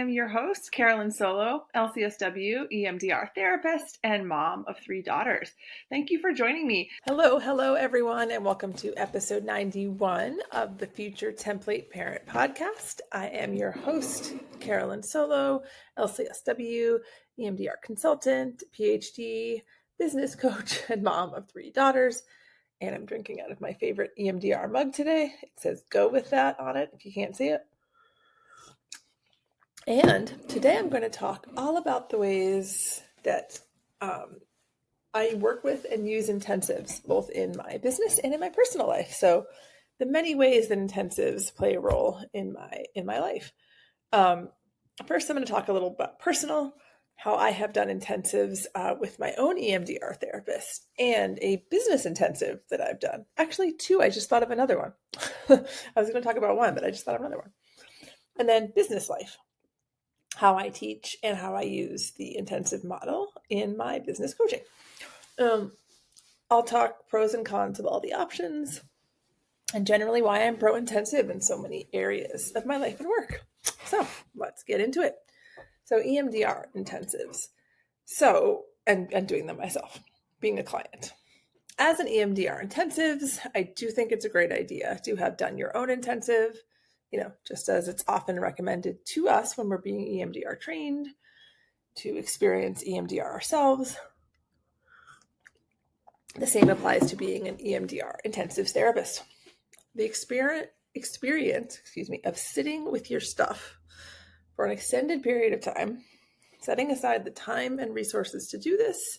I'm your host, Carolyn Solo, LCSW, EMDR therapist, and mom of 3 daughters. Thank you for joining me. Hello, everyone, and welcome to episode 91 of the Future Template Parent Podcast. I am your host, Carolyn Solo, LCSW, EMDR consultant, PhD, business coach, and mom of 3 daughters. And I'm drinking out of my favorite EMDR mug today. It says "Go with that" on it, if you can't see it. And today I'm going to talk all about the ways that I work with and use intensives, both in my business and in my personal life. So the many ways that intensives play a role in my life. First, I'm going to talk a little about personal, how I have done intensives with my own EMDR therapist, and a business intensive that I've done. Actually, 2. I just thought of another one. I was going to talk about 1, but I just thought of another one. And then business life, how I teach and how I use the intensive model in my business coaching. I'll talk pros and cons of all the options and generally why I'm pro-intensive in so many areas of my life and work. So let's get into it. So EMDR intensives. And doing them myself, being a client. As an EMDR intensives, I do think it's a great idea to have done your own intensive, just as it's often recommended to us when we're being EMDR trained, to experience EMDR ourselves. The same applies to being an EMDR intensive therapist. The experience of sitting with your stuff for an extended period of time, setting aside the time and resources to do this,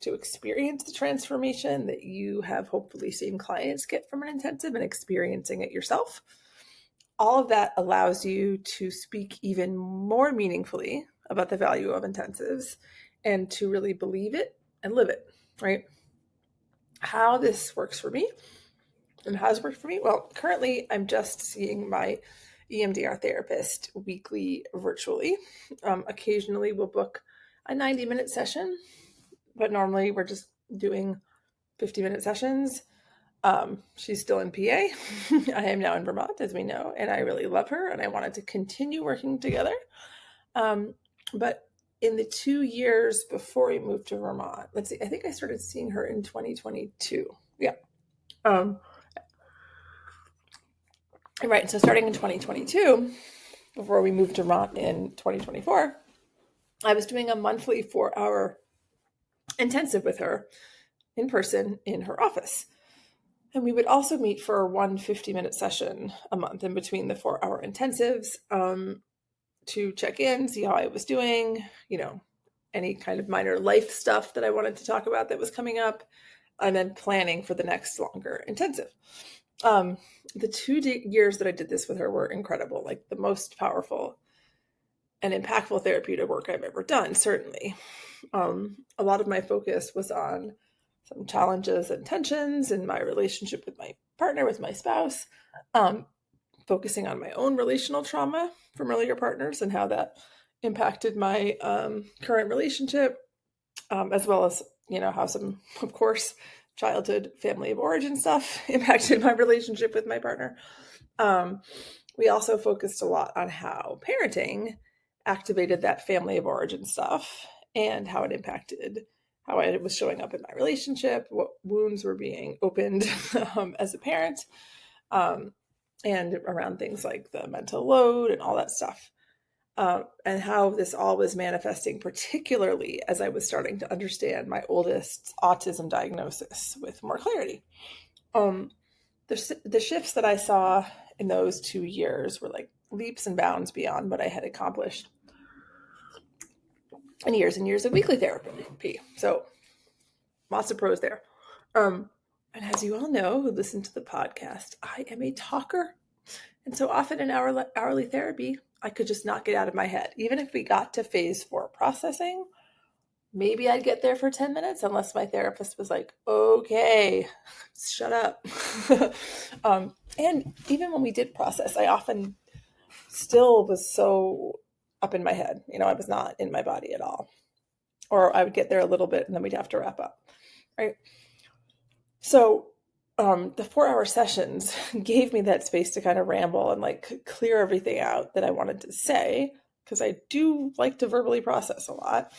to experience the transformation that you have hopefully seen clients get from an intensive and experiencing it yourself. All of that allows you to speak even more meaningfully about the value of intensives and to really believe it and live it, right? How this works for me and how it's worked for me? Well, currently I'm just seeing my EMDR therapist weekly virtually. Occasionally we'll book a 90-minute session, but normally we're just doing 50-minute sessions. She's still in PA. I am now in Vermont, as we know, and I really love her and I wanted to continue working together. But in the 2 years before we moved to Vermont, I think I started seeing her in 2022. Yeah. Right. So starting in 2022, before we moved to Vermont in 2024, I was doing a monthly 4-hour intensive with her in person in her office. And we would also meet for one 50-minute session a month in between the 4-hour intensives to check in, see how I was doing, any kind of minor life stuff that I wanted to talk about that was coming up, and then planning for the next longer intensive. The 2 years that I did this with her were incredible, like the most powerful and impactful therapeutic work I've ever done, certainly. A lot of my focus was on some challenges and tensions in my relationship with my partner, with my spouse, focusing on my own relational trauma from earlier partners and how that impacted my current relationship, as well as, how some, of course, childhood family of origin stuff impacted my relationship with my partner. We also focused a lot on how parenting activated that family of origin stuff and how it impacted how I was showing up in my relationship, what wounds were being opened as a parent, and around things like the mental load and all that stuff. And how this all was manifesting, particularly as I was starting to understand my oldest autism diagnosis with more clarity. The shifts that I saw in those 2 years were like leaps and bounds beyond what I had accomplished in years and years of weekly therapy. So lots of pros there. And as you all know, who listen to the podcast, I am a talker. And so often in hourly therapy, I could just not get out of my head. Even if we got to phase 4 processing, maybe I'd get there for 10 minutes unless my therapist was like, okay, shut up. And even when we did process, I often still was so up in my head. I was not in my body at all. Or I would get there a little bit and then we'd have to wrap up, right? So the 4-hour sessions gave me that space to kind of ramble and like clear everything out that I wanted to say because I do like to verbally process a lot.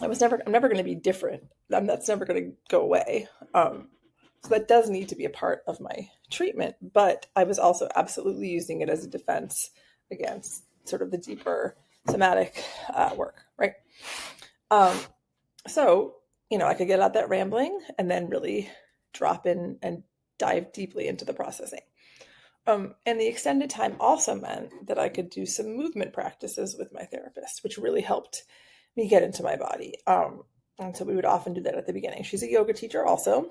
I'm never going to be different. That's never going to go away. So that does need to be a part of my treatment, but I was also absolutely using it as a defense against sort of the deeper somatic work, right? So, I could get out that rambling and then really drop in and dive deeply into the processing. And the extended time also meant that I could do some movement practices with my therapist, which really helped me get into my body. And so we would often do that at the beginning. She's a yoga teacher also.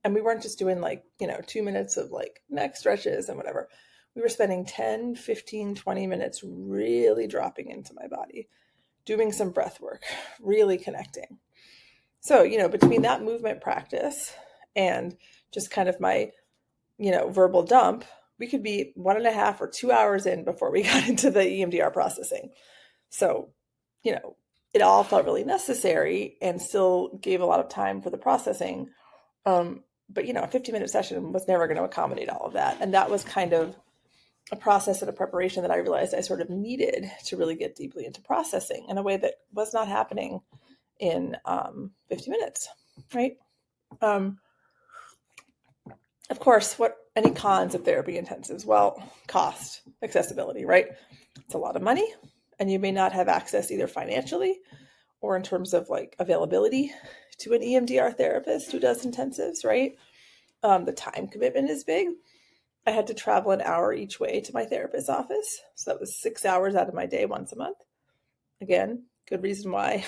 And we weren't just doing 2 minutes of neck stretches and whatever. We were spending 10, 15, 20 minutes really dropping into my body, doing some breath work, really connecting. So, between that movement practice and just kind of my, verbal dump, we could be 1.5 or 2 hours in before we got into the EMDR processing. So, it all felt really necessary and still gave a lot of time for the processing. But, a 50-minute session was never going to accommodate all of that. And that was kind of a process and a preparation that I realized I sort of needed to really get deeply into processing in a way that was not happening in 50 minutes, right? Of course, any cons of therapy intensives? Well, cost, accessibility, right? It's a lot of money, and you may not have access either financially or in terms of availability to an EMDR therapist who does intensives, right? The time commitment is big. I had to travel an hour each way to my therapist's office. So that was 6 hours out of my day once a month. Again, good reason why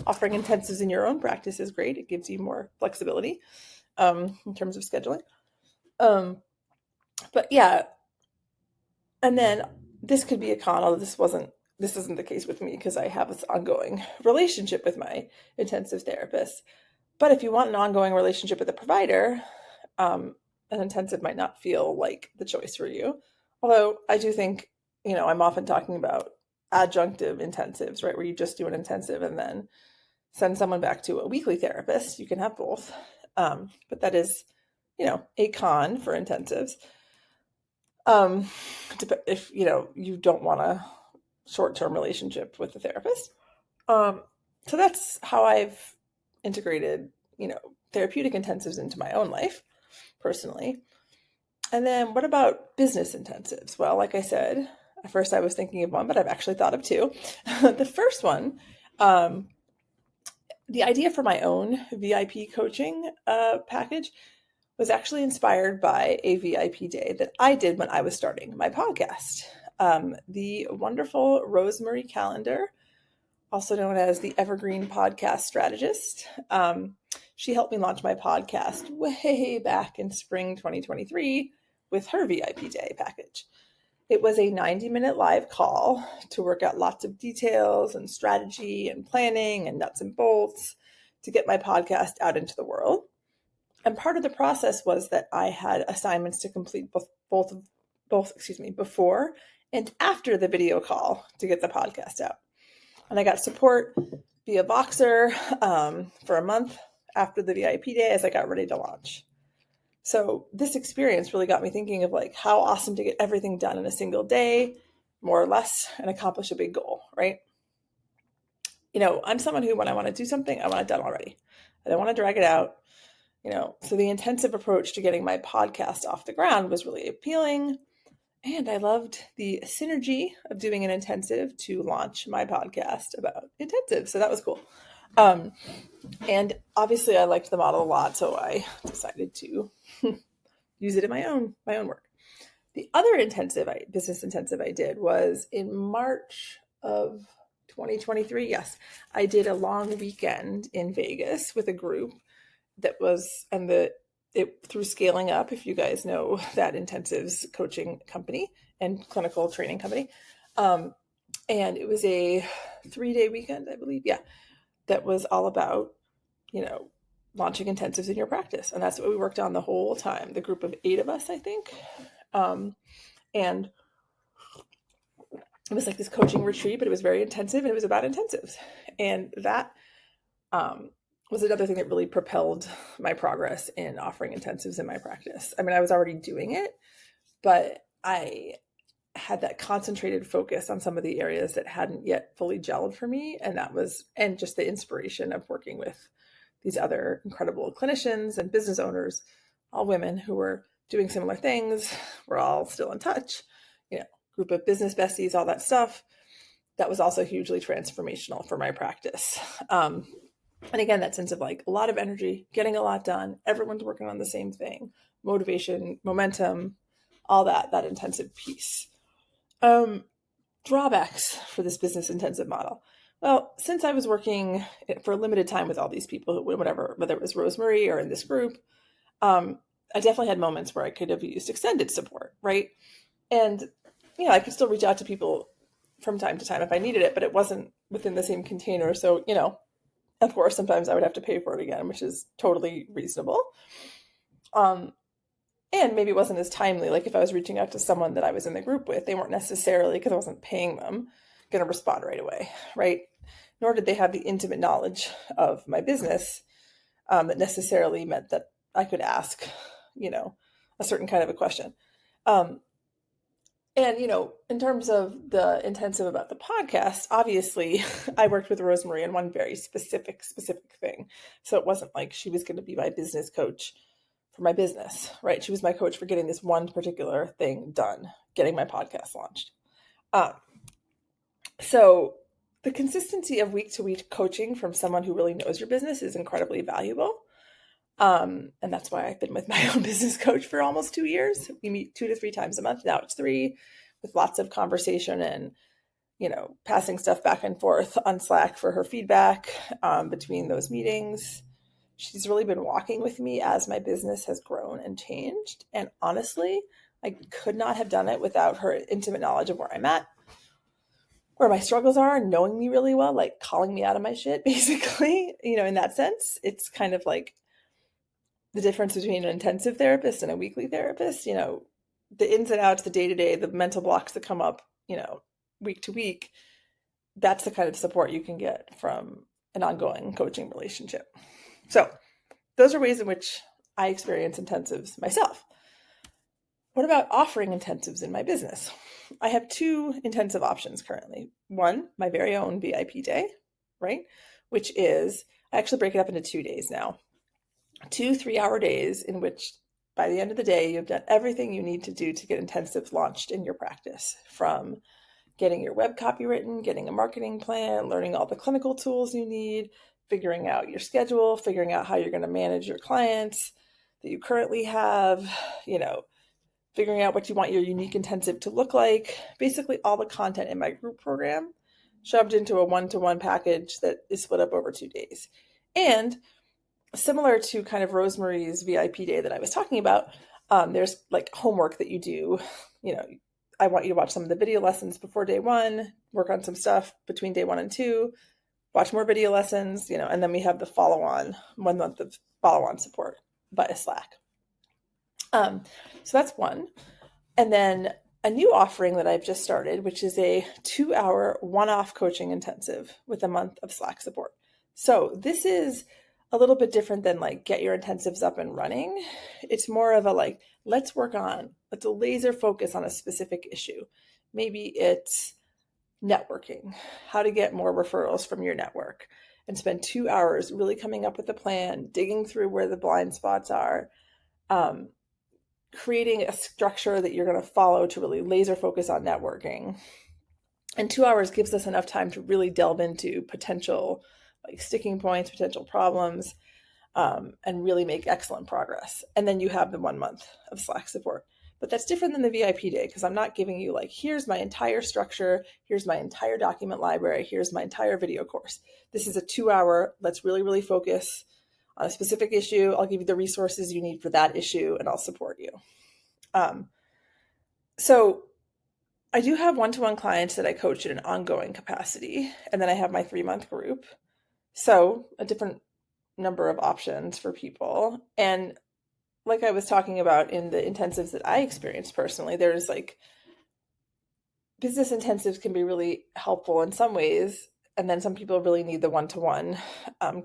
offering intensives in your own practice is great. It gives you more flexibility in terms of scheduling. But yeah, and then this could be a con, although this isn't the case with me because I have this ongoing relationship with my intensive therapist. But if you want an ongoing relationship with a provider, an intensive might not feel like the choice for you. Although I do think, I'm often talking about adjunctive intensives, right? Where you just do an intensive and then send someone back to a weekly therapist. You can have both. But that is, a con for intensives. If, you don't want a short-term relationship with the therapist. So that's how I've integrated, therapeutic intensives into my own life personally. And then what about business intensives? Well, like I said, at first I was thinking of one, but I've actually thought of two. The first one, the idea for my own VIP coaching package was actually inspired by a VIP day that I did when I was starting my podcast. The wonderful Rosemary Calendar, also known as the Evergreen Podcast Strategist. She helped me launch my podcast way back in spring 2023 with her VIP day package. It was a 90-minute live call to work out lots of details and strategy and planning and nuts and bolts to get my podcast out into the world. And part of the process was that I had assignments to complete both before and after the video call to get the podcast out. And I got support via Voxer for a month after the VIP day as I got ready to launch. So this experience really got me thinking of how awesome to get everything done in a single day, more or less, and accomplish a big goal, right? I'm someone who, when I want to do something, I want it done already. I don't want to drag it out, So the intensive approach to getting my podcast off the ground was really appealing. And I loved the synergy of doing an intensive to launch my podcast about intensive. So that was cool. And obviously I liked the model a lot, so I decided to use it in my own work. The other business intensive I did was in March of 2023. Yes, I did a long weekend in Vegas with a group that was, through Scaling Up, if you guys know that intensives coaching company and clinical training company. And it was a 3-day weekend, I believe. Yeah. That was all about, launching intensives in your practice. And that's what we worked on the whole time. The group of 8 of us, I think. And it was like this coaching retreat, but it was very intensive and it was about intensives. And that was another thing that really propelled my progress in offering intensives in my practice. I mean, I was already doing it, but I had that concentrated focus on some of the areas that hadn't yet fully gelled for me. And just the inspiration of working with these other incredible clinicians and business owners, all women who were doing similar things. We're all still in touch, group of business besties, all that stuff. That was also hugely transformational for my practice. And again, that sense of like a lot of energy, getting a lot done, everyone's working on the same thing, motivation, momentum, all that intensive piece. Drawbacks for this business intensive model. Well, since I was working for a limited time with all these people, whether it was Rosemary or in this group, I definitely had moments where I could have used extended support, right? And, I could still reach out to people from time to time if I needed it, but it wasn't within the same container. So, of course, sometimes I would have to pay for it again, which is totally reasonable. And maybe it wasn't as timely. Like if I was reaching out to someone that I was in the group with, they weren't necessarily, because I wasn't paying them, going to respond right away, right? Nor did they have the intimate knowledge of my business that necessarily meant that I could ask, a certain kind of a question. And, in terms of the intensive about the podcast, obviously I worked with Rosemary on one very specific thing. So it wasn't like she was going to be my business coach for my business, right? She was my coach for getting this one particular thing done, getting my podcast launched. So the consistency of week to week coaching from someone who really knows your business is incredibly valuable. And that's why I've been with my own business coach for almost 2 years. We meet 2 to 3 times a month. Now it's 3, with lots of conversation and, passing stuff back and forth on Slack for her feedback between those meetings. She's really been walking with me as my business has grown and changed. And honestly, I could not have done it without her intimate knowledge of where I'm at, where my struggles are, and knowing me really well, like calling me out of my shit, basically. In that sense, it's kind of like the difference between an intensive therapist and a weekly therapist, the ins and outs, the day-to-day, the mental blocks that come up, week to week. That's the kind of support you can get from an ongoing coaching relationship. So those are ways in which I experience intensives myself. What about offering intensives in my business? I have 2 intensive options currently. One, my very own VIP day, right? Which is, I actually break it up into 2 days now. 2 3-hour days in which by the end of the day, you've done everything you need to do to get intensives launched in your practice, from getting your web copy written, getting a marketing plan, learning all the clinical tools you need, figuring out your schedule, figuring out how you're going to manage your clients that you currently have, figuring out what you want your unique intensive to look like. Basically all the content in my group program shoved into a 1-to-1 package that is split up over 2 days. And similar to kind of Rosemary's VIP day that I was talking about, there's like homework that you do. I want you to watch some of the video lessons before day 1, work on some stuff between day 1 and 2, watch more video lessons, and then we have the follow-on 1 month of follow-on support via Slack. So that's one. And then a new offering that I've just started, which is a 2-hour one-off coaching intensive with a month of Slack support. So this is a little bit different than like get your intensives up and running. It's more of a like, let's a laser focus on a specific issue. Maybe it's networking, how to get more referrals from your network, and spend 2 hours really coming up with a plan, digging through where the blind spots are, creating a structure that you're going to follow to really laser focus on networking. And 2 hours gives us enough time to really delve into potential like sticking points, potential problems, and really make excellent progress. And then you have the 1 month of Slack support. But that's different than the VIP day, because I'm not giving you like, here's my entire structure, here's my entire document library, here's my entire video course. This is a 2-hour, let's really, really focus on a specific issue. I'll give you the resources you need for that issue, and I'll support you. So I do have 1-to-1 clients that I coach in an ongoing capacity. And then I have my 3-month group. So a different number of options for people. And like I was talking about in the intensives that I experienced personally, there's like business intensives can be really helpful in some ways. And then some people really need the 1-to-1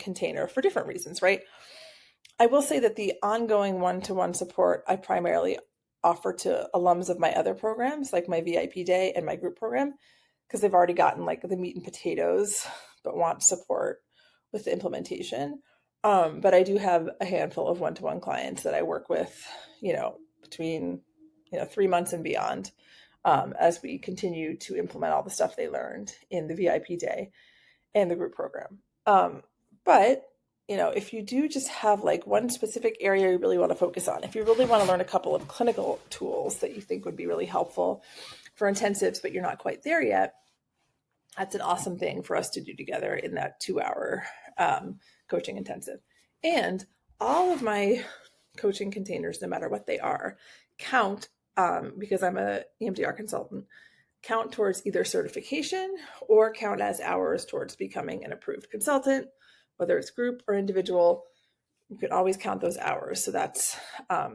container for different reasons, right? I will say that the ongoing 1-to-1 support I primarily offer to alums of my other programs, like my VIP day and my group program, because they've already gotten like the meat and potatoes, but want support with the implementation. But I do have a handful of one-to-one clients that I work with, between, 3 months and beyond, as we continue to implement all the stuff they learned in the VIP day and the group program. But if you do just have like one specific area you really want to focus on, if you really want to learn a couple of clinical tools that you think would be really helpful for intensives, but you're not quite there yet, that's an awesome thing for us to do together in that 2-hour coaching intensive. And all of my coaching containers, no matter what they are, count, because I'm a EMDR consultant, count towards either certification or count as hours towards becoming an approved consultant, whether it's group or individual. You can always count those hours. So that's a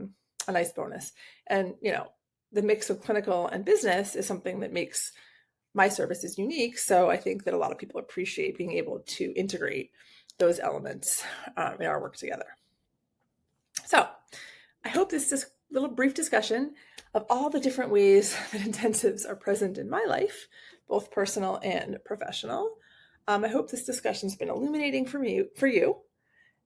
nice bonus. And, the mix of clinical and business is something that makes my services unique. So I think that a lot of people appreciate being able to integrate those elements in our work together. So I hope this little brief discussion of all the different ways that intensives are present in my life, both personal and professional. I hope this discussion's been illuminating for you.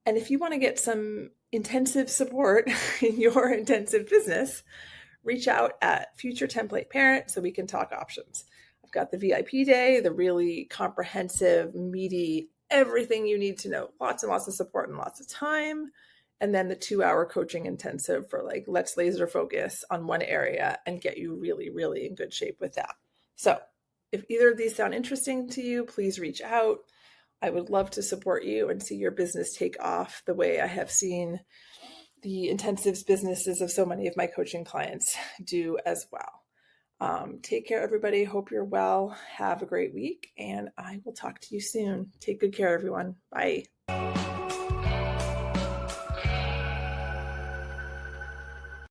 And if you want to get some intensive support in your intensive business, reach out at Future Template Parent so we can talk options. I've got the VIP day, the really comprehensive, meaty, everything you need to know, lots and lots of support and lots of time. And then the 2-hour coaching intensive for like, let's laser focus on one area and get you really, really in good shape with that. So if either of these sound interesting to you, please reach out. I would love to support you and see your business take off the way I have seen the intensives businesses of so many of my coaching clients do as well. Take care, everybody. Hope you're well. Have a great week, and I will talk to you soon. Take good care, everyone. Bye.